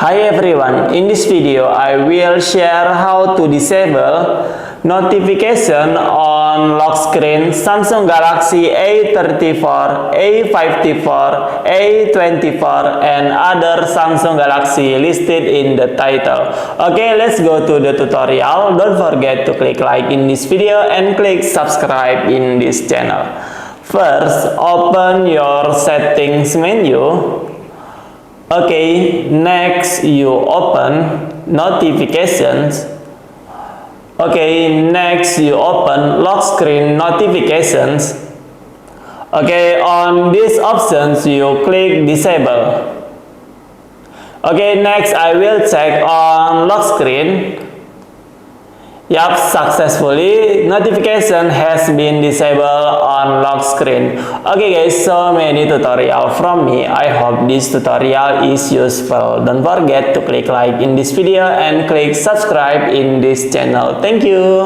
Hi everyone, in this video I will share how to disable notification on lock screen Samsung Galaxy A34, A54, A24 and other Samsung Galaxy listed in the title. Okay, let's go to the tutorial. Don't forget to click like in this video and click subscribe in this channel. First, open your settings menu. Okay, next you open notifications. Okay, next you open lock screen notifications. Okay, on these options you click disable. Okay, next I will check on lock screen. Yup, successfully notification has been disabled on lock screen. Okay guys, so many tutorial from me. I hope this tutorial is useful. Don't forget to click like in this video and click subscribe in this channel. Thank you.